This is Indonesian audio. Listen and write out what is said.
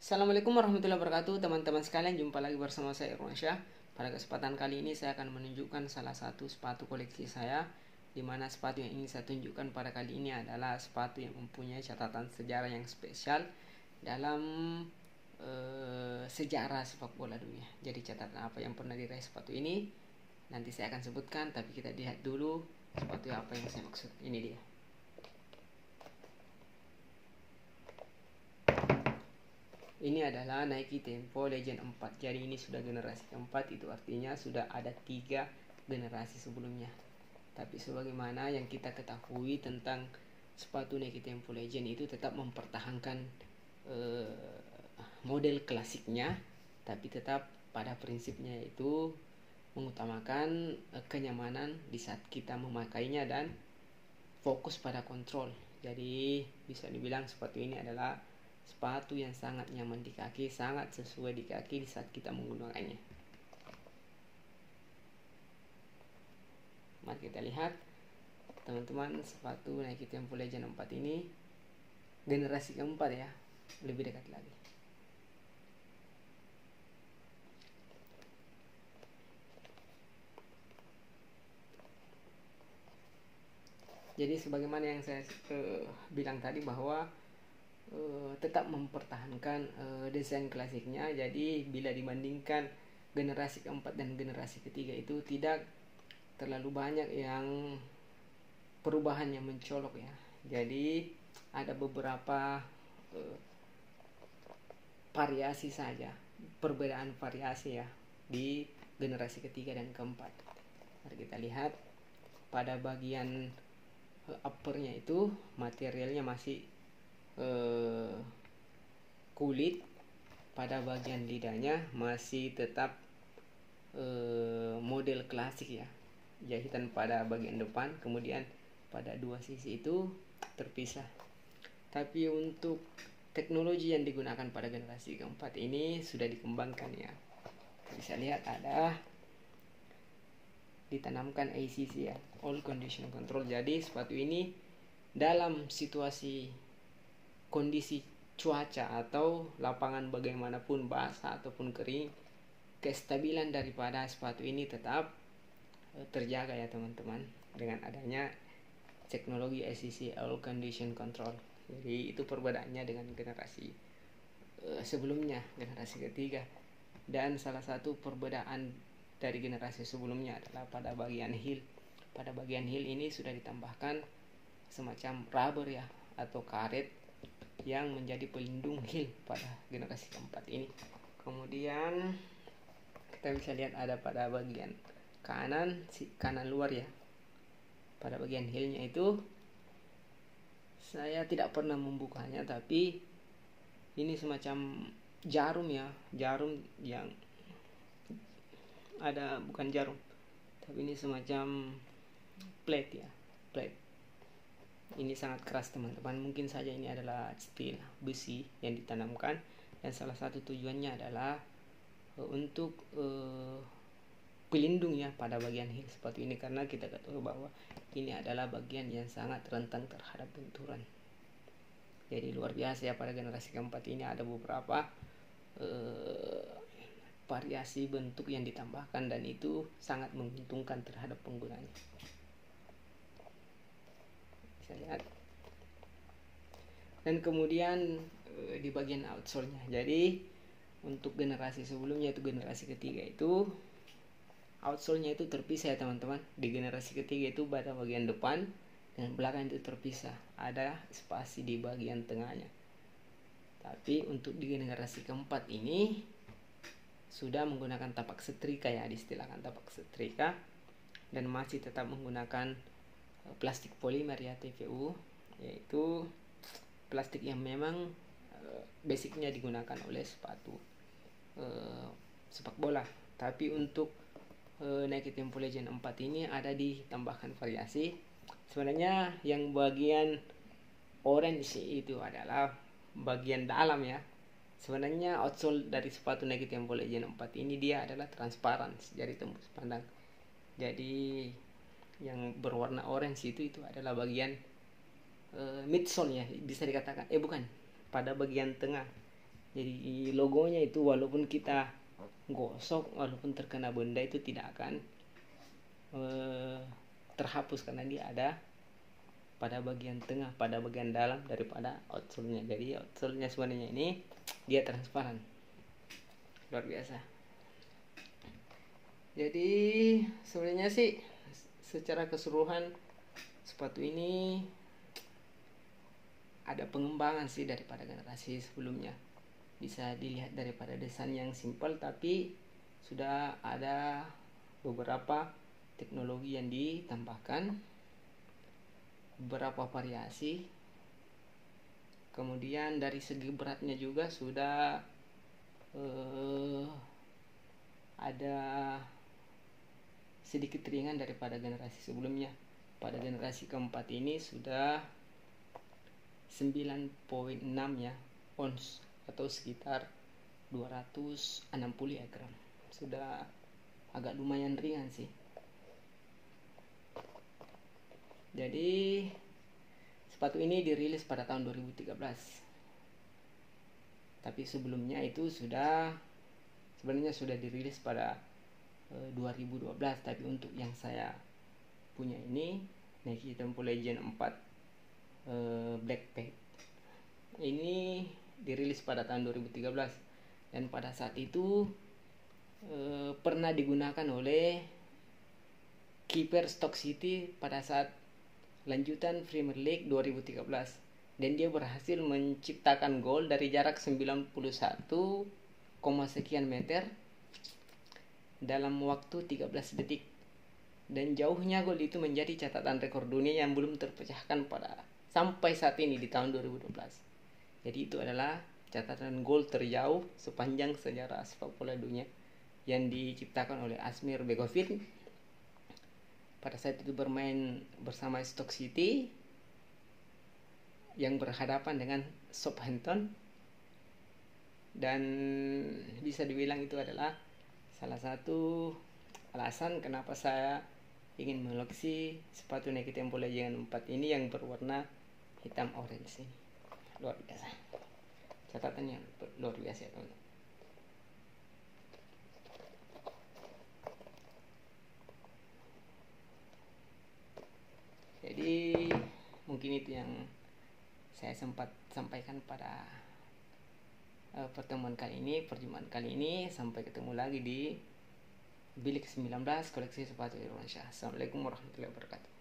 Assalamualaikum warahmatullahi wabarakatuh, teman-teman sekalian. Jumpa lagi bersama saya Irwansyah. Pada kesempatan kali ini saya akan menunjukkan salah satu sepatu koleksi saya, di mana sepatu yang ingin saya tunjukkan pada kali ini adalah sepatu yang mempunyai catatan sejarah yang spesial dalam sejarah sepak bola dunia. Jadi catatan apa yang pernah diraih sepatu ini nanti saya akan sebutkan, tapi kita lihat dulu sepatu apa yang saya maksud. Ini dia. Ini adalah Nike Tempo Legend 4. Jadi ini sudah generasi keempat, itu artinya sudah ada 3 generasi sebelumnya. Tapi sebagaimana yang kita ketahui tentang sepatu Nike Tempo Legend, itu tetap mempertahankan model klasiknya, tapi tetap pada prinsipnya itu mengutamakan kenyamanan di saat kita memakainya dan fokus pada kontrol. Jadi bisa dibilang sepatu ini adalah sepatu yang sangat nyaman di kaki, sangat sesuai di kaki di saat kita menggunakannya. Mari kita lihat teman-teman, sepatu Nike Tempo Legend 4 ini generasi keempat ya, lebih dekat lagi. Jadi sebagaimana yang saya bilang tadi bahwa tetap mempertahankan desain klasiknya. Jadi bila dibandingkan generasi keempat dan generasi ketiga itu tidak terlalu banyak yang perubahan yang mencolok ya. Jadi ada beberapa variasi saja, perbedaan variasi ya di generasi ketiga dan keempat. Mari kita lihat pada bagian uppernya itu materialnya masih kulit. Pada bagian lidahnya masih tetap model klasik ya, jahitan pada bagian depan, kemudian pada dua sisi itu terpisah. Tapi untuk teknologi yang digunakan pada generasi keempat ini sudah dikembangkan ya. Bisa lihat ada ditanamkan ACC ya, All Condition Control. Jadi sepatu ini dalam situasi kondisi cuaca atau lapangan bagaimanapun, basah ataupun kering, kestabilan daripada sepatu ini tetap terjaga ya teman-teman, dengan adanya teknologi ACC, All Condition Control. Jadi itu perbedaannya dengan generasi sebelumnya, generasi ketiga. Dan salah satu perbedaan dari generasi sebelumnya adalah pada bagian heel. Pada bagian heel ini sudah ditambahkan semacam rubber ya, atau karet yang menjadi pelindung heel pada generasi keempat ini. Kemudian kita bisa lihat ada pada bagian kanan luar ya, pada bagian heelnya itu saya tidak pernah membukanya, tapi ini semacam jarum ya, jarum yang ada, bukan jarum, tapi ini semacam plate ya, plate. Ini sangat keras teman-teman, mungkin saja ini adalah steel besi yang ditanamkan, dan salah satu tujuannya adalah untuk pelindung ya pada bagian heel sepatu ini, karena kita ketahui bahwa ini adalah bagian yang sangat rentan terhadap benturan. Jadi luar biasa ya, pada generasi keempat ini ada beberapa variasi bentuk yang ditambahkan, dan itu sangat menguntungkan terhadap penggunanya. Bisa lihat. Dan kemudian di bagian outsole-nya, jadi untuk generasi sebelumnya itu generasi ketiga itu outsole-nya itu terpisah ya teman-teman. Di generasi ketiga itu pada bagian depan dan belakang itu terpisah, ada spasi di bagian tengahnya. Tapi untuk di generasi keempat ini sudah menggunakan tapak setrika ya, diistilahkan tapak setrika, dan masih tetap menggunakan plastik polimer ya, TPU, yaitu plastik yang memang basicnya digunakan oleh sepatu sepak bola. Tapi untuk Nike Tempo Legend 4 ini ada ditambahkan variasi. Sebenarnya yang bagian orange itu adalah bagian dalam ya. Sebenarnya outsole dari sepatu Nike Tempo Legend 4 ini dia adalah transparan, jadi tembus pandang. Jadi yang berwarna orange itu adalah bagian midsole ya, bisa dikatakan bukan, pada bagian tengah. Jadi logonya itu walaupun kita gosok, walaupun terkena benda itu tidak akan terhapus karena dia ada pada bagian tengah, pada bagian dalam daripada outsole-nya. Jadi outsole-nya sebenarnya ini dia transparan, luar biasa. Jadi sebenarnya sih secara keseluruhan sepatu ini ada pengembangan sih daripada generasi sebelumnya. Bisa dilihat daripada desain yang simpel, tapi sudah ada beberapa teknologi yang ditambahkan, beberapa variasi. Kemudian dari segi beratnya juga sudah ada sedikit ringan daripada generasi sebelumnya. Pada generasi keempat ini sudah 9,6 ya ons, atau sekitar 260 ya gram. Sudah agak lumayan ringan sih. Jadi sepatu ini dirilis pada tahun 2013. Tapi sebelumnya itu sebenarnya sudah dirilis pada 2012. Tapi untuk yang saya punya ini, Nike Tempo Legend 4 Blackpack, ini dirilis pada tahun 2013. Dan pada saat itu pernah digunakan oleh kiper Stoke City pada saat lanjutan Premier League 2013. Dan dia berhasil menciptakan gol dari jarak 91, sekian meter dalam waktu 13 detik. Dan jauhnya gol itu menjadi catatan rekor dunia yang belum terpecahkan sampai saat ini di tahun 2012. Jadi itu adalah catatan gol terjauh sepanjang sejarah sepak bola dunia yang diciptakan oleh Asmir Begovic pada saat itu bermain bersama Stoke City yang berhadapan dengan Southampton. Dan bisa dibilang itu adalah salah satu alasan kenapa saya ingin mengoleksi sepatu Nike Tempo Legend 4 ini yang berwarna hitam orange ini. Luar biasa, catatannya luar biasa ya teman-teman. Jadi mungkin itu yang saya sempat sampaikan pada perjumpaan kali ini. Sampai ketemu lagi di Bilik 19 Koleksi Sepatu Indonesia. Assalamualaikum warahmatullahi wabarakatuh.